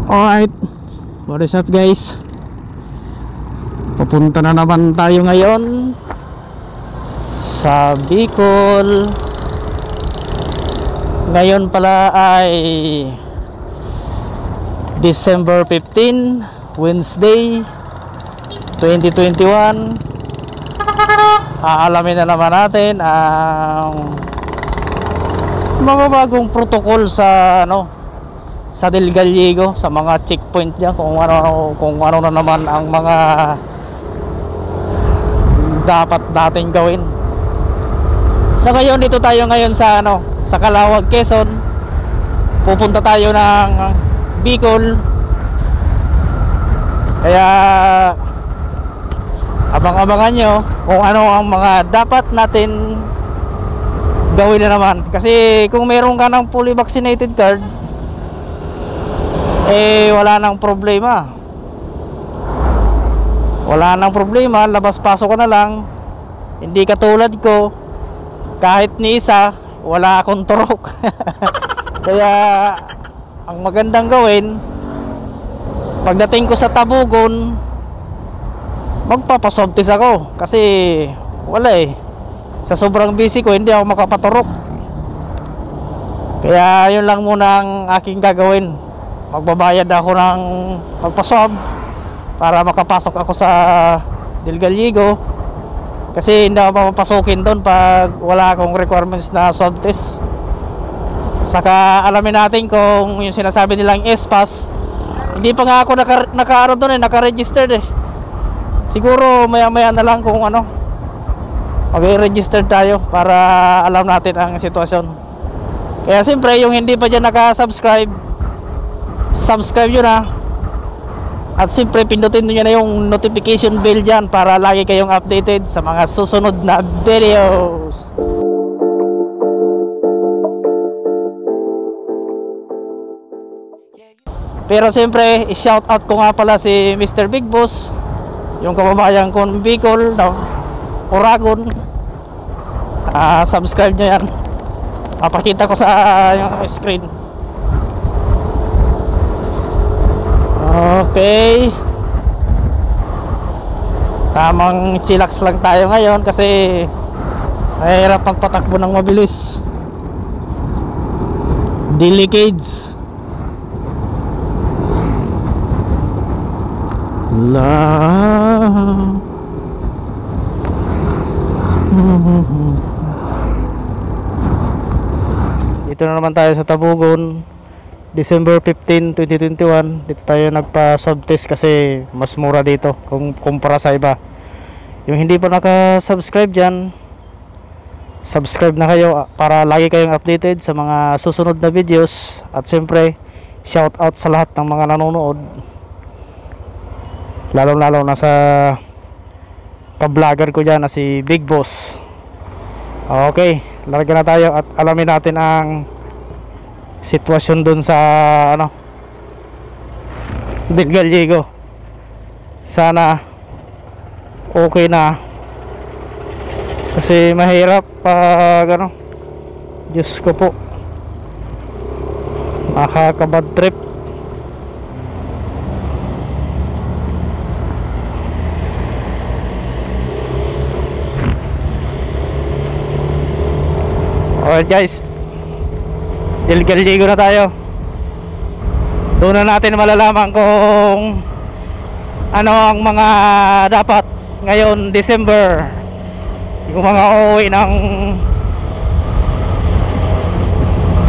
Alright, what is up guys? Papunta na naman tayo ngayon sa Bicol. Ngayon pala ay December 15, Wednesday 2021. Aalamin na naman natin ang mga bagong protocol sa sa Del Gallego, sa mga checkpoint diyan, kung ano na naman ang mga dapat natin gawin. Sa ngayon, dito tayo ngayon sa sa Calawag, Quezon. Pupunta tayo ng Bicol. Kaya abang-abangan nyo kung ano ang mga dapat natin gawin na naman. Kasi kung meron ka ng fully vaccinated card, wala nang problema. Wala nang problema, labas-pasok ka na lang. Hindi katulad ko, kahit ni isa wala akong turok. Kaya ang magandang gawin, pagdating ko sa Tabugon, magpapaswab-test ako. Kasi wala sa sobrang busy ko, hindi ako makapaturok. Kaya yun lang muna ang aking gagawin. Magbabayad ako ng magpaswab para makapasok ako sa Del Gallego. Kasi hindi ako mapapasukin doon pag wala akong requirements na swab test. Saka alamin natin kung yung sinasabi nilang S-Pass, hindi pa nga ako naka-ano doon naka-registered Siguro maya-maya na lang kung mag-register tayo para alam natin ang sitwasyon. Kaya siyempre yung hindi pa dyan naka-subscribe, subscribe nyo na. At siyempre pindutin nyo na yung notification bell dyan para lagi kayong updated sa mga susunod na videos. Pero siyempre i-shoutout ko nga pala si Mr. Big Boss, yung kababayan ko ng Bicol, Oragon. Subscribe nyo yan. Papakita ko sa yung screen. Okay, tamang chillax lang tayo ngayon kasi mahirap patakbo ng mabilis. Delicades la. Dito na naman tayo sa Tabugon. December 15, 2021. Dito tayo nagpa-swab test kasi mas mura dito kumpara sa iba. Yung hindi pa naka-subscribe dyan, subscribe na kayo para lagi kayong updated sa mga susunod na videos. At siyempre shout out sa lahat ng mga nanonood, lalo na sa ka-vlogger ko dyan na si Big Boss. Okay, larga na tayo at alamin natin ang sitwasyon dun sa Del Gallego. Sana okay na, kasi mahirap pag Diyos ko po, nakaka-bad trip. Alright guys, Del Gallego na tayo. Doon na natin malalaman kung ano ang mga dapat ngayon December, yung mga uuwi ng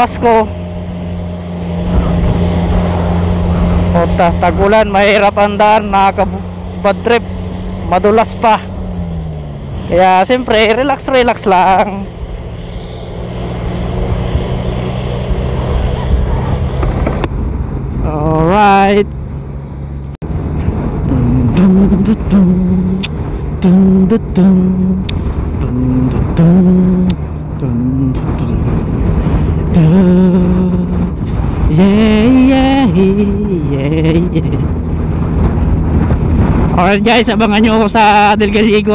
Pasko o tag-ulan. Mahirap ang daan, nakaka-bad trip, madulas pa. Kaya siyempre relax lang. Alright. Yeah. Alright guys, abangan nyo ako sa Del Gallego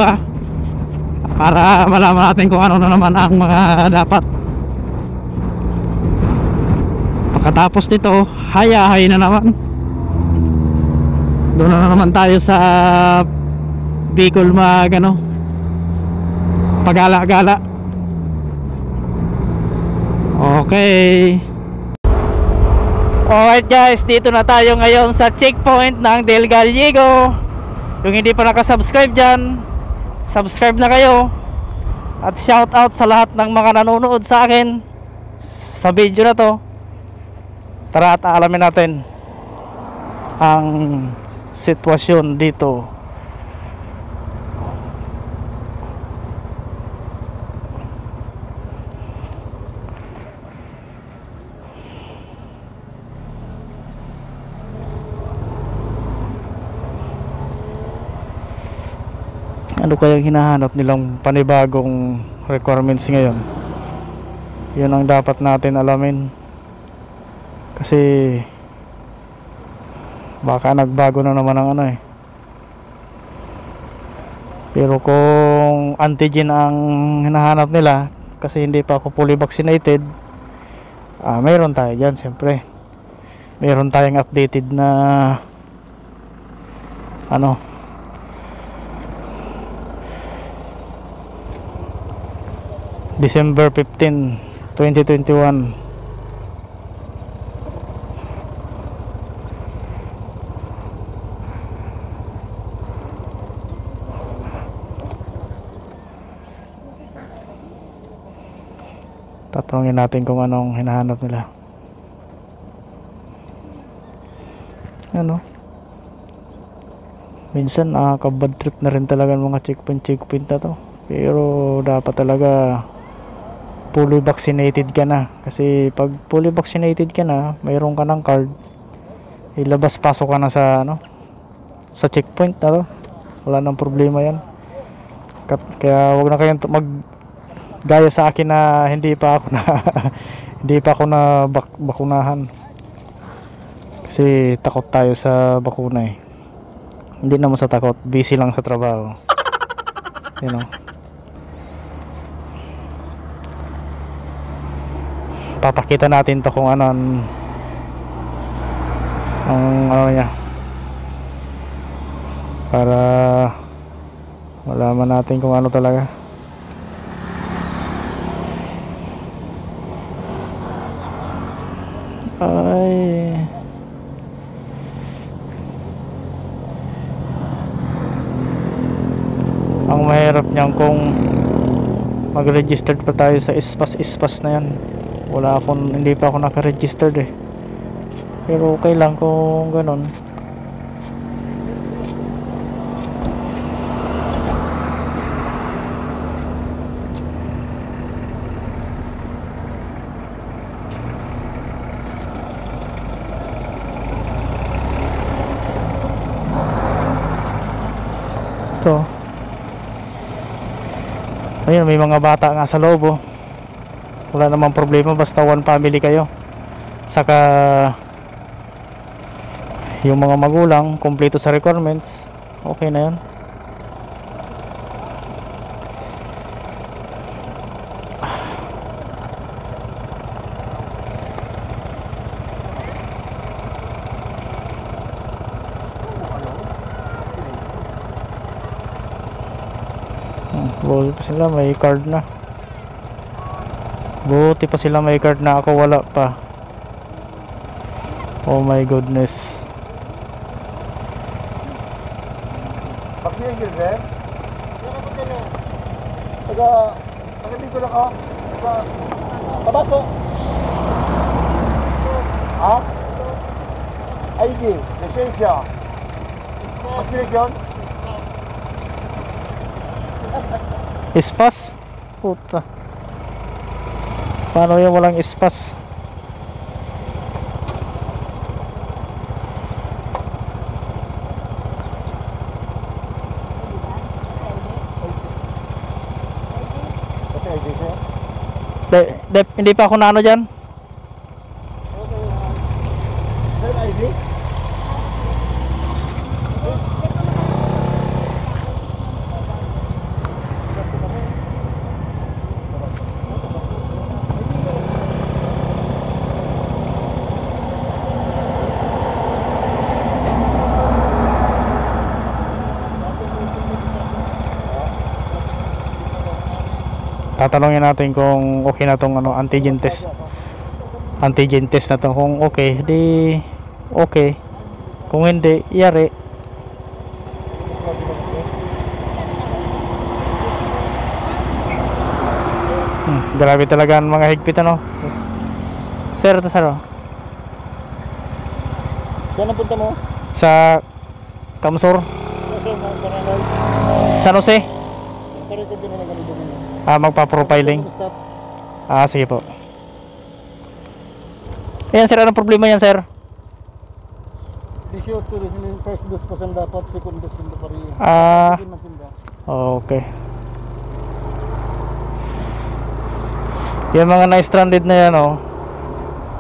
para malaman natin kung ano na naman ang mga dapat. Pagkatapos nito, hayahay na naman. Doon na naman tayo sa Bicol mag ano, pagala-gala. Okay. Alright guys, dito na tayo ngayon sa checkpoint ng Del Gallego. Yung hindi pa nakasubscribe dyan, subscribe na kayo. At shout out sa lahat ng mga nanonood sa akin sa video na to. Tara at alamin natin ang sitwasyon dito. Ano kayang hinahanap nilang panibagong requirements ngayon? Yun ang dapat natin alamin. Kasi baka nagbago na naman ang ano eh. Pero kung antigen ang hinahanap nila, kasi hindi pa ako fully vaccinated, mayroon tayo dyan siyempre. Mayroon tayong updated na ano, December 15, 2021. Tatanungin natin kung anong hinahanap nila. Ano? Minsan nakaka-bad trip na rin talaga ng mga checkpoint na to. Pero dapat talaga fully vaccinated ka na. Kasi pag fully vaccinated ka na, mayroon ka ng card, ilabas pasok ka na sa ano, sa checkpoint na to. Wala nang problema yan. Kaya wag na kayong gaya sa akin na hindi pa ako na hindi pa ako na bakunahan. Kasi takot tayo sa bakuna eh. Hindi naman sa takot, busy lang sa trabaho. You know. Papakita natin to kung ano ang ano niya, para malaman natin kung ano talaga. Ay, ang mahirap niyan kung mag-registered pa tayo sa ispas na yan. Hindi pa ako naka-registered eh. Pero okay lang kung ganun. Ito. Ayun, may mga bata nga sa loob oh. Wala namang problema basta one family kayo. Saka yung mga magulang kumpleto sa requirements, okay na yun. Buti pa sila may card na. Buti pa sila may card na, ako wala pa. Oh my goodness. Vaccine yun, sir? Taga Bicol ako. Tabako. Ha? ID, lisensya. Vaccination? Ispas? Puta. Paano yung walang ispas? Hindi pa ako na ano dyan. ID? tatanungin natin kung okay na tong ano, antigen test. Antigen test na to. Kung okay, di okay. Kung hindi, yari. Grabe talaga ang mga higpit, ano. Sir, ito sir, oh. Saan ang punta mo? Sa Kamsur, San Jose. Magpa-profiling. Sige po. Ayan sir, anong problema yan sir? Di sure to rin, first dose pa saan dapat, second dose hindi pa rin. Okay. Yung mga na-stranded na yan, oh,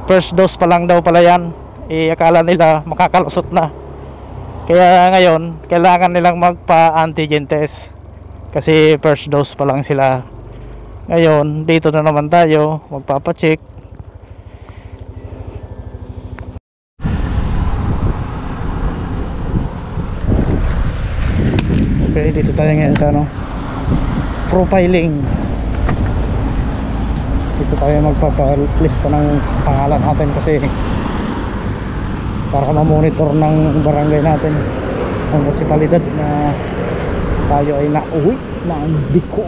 first dose pa lang daw pala yan. Akala nila makakalusot na. Kaya ngayon, kailangan nilang magpa-antigen test. Kasi first dose pa lang sila. Ngayon, dito na naman tayo, magpapacheck. Okay, dito tayo ngayon sa ano, profiling. Dito tayo magpapa-list pa ng pangalan natin kasi para ma-monitor ng barangay natin, ng munisipalidad, na tayo ay nauwi ng Bicol.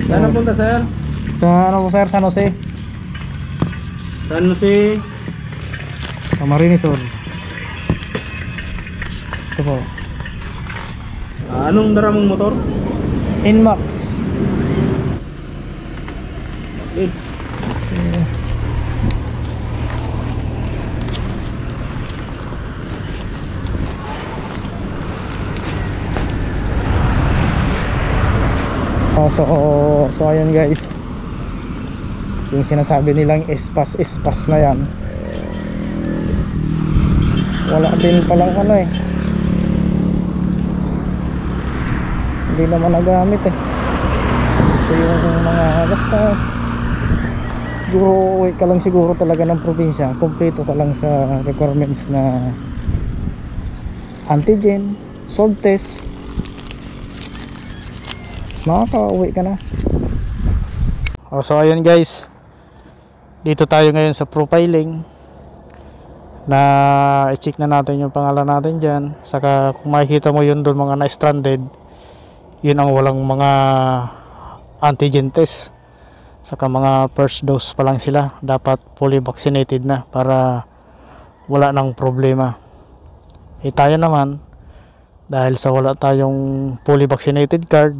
Saan ang punta sir? Sa ano po sir? San Jose. San Jose. Camarines Sur. Ito po. Anong dara mong motor? Inmax. Eh. So ayan guys, yung sinasabi nilang espas na yan, wala din palang ano eh, hindi naman nagamit eh. So yung mga basta siguro uwi ka lang siguro talaga ng probinsya, kompleto ka lang sa requirements na antigen, swab test, makaka-uwi ka na. So ayun guys, dito tayo ngayon sa profiling, na i-check na natin yung pangalan natin dyan. Saka kung makikita mo yun doon, mga na-stranded, yun ang walang mga antigen test. Saka mga first dose pa lang sila, dapat fully vaccinated na para wala nang problema. Tayo naman, dahil sa wala tayong fully vaccinated card,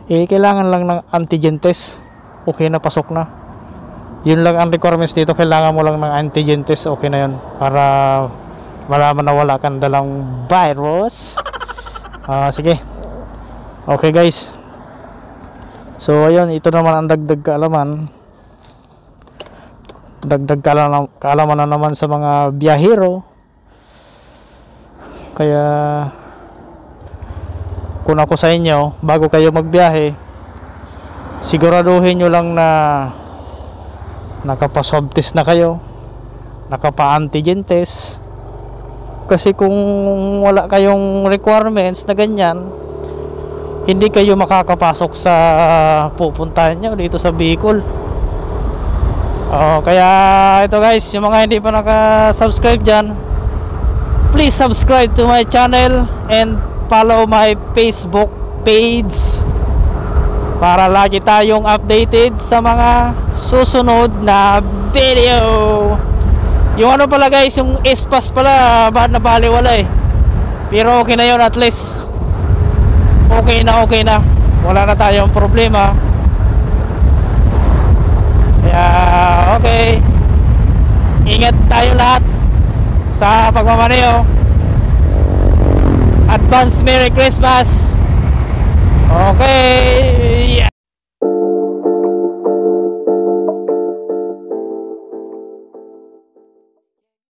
kailangan lang ng antigen test, okay na, pasok na. Yun lang ang requirements dito, kailangan mo lang ng antigen test, okay na yun, para malaman na wala kang dalang virus. Sige, okay guys, so ayun, ito naman ang dagdag kaalaman, kaalaman na naman sa mga biyahero. Kaya kung ako sa inyo, bago kayo magbiyahe, siguraduhin nyo lang na nakapa-swab test na kayo, nakapa-antigen test. Kasi kung wala kayong requirements na ganyan, hindi kayo makakapasok sa pupuntahan nyo dito sa Bicol. Kaya ito guys, yung mga hindi pa naka-subscribe dyan, please subscribe to my channel and follow my Facebook page para lagi tayong updated sa mga susunod na video. Yung ano pala guys, yung espas pala, nabaliwala eh, pero okay na yun, at least okay na, wala na tayong problema. Kaya okay, ingat tayo lahat sa pagmamaneho. Advance Merry Christmas. Okay.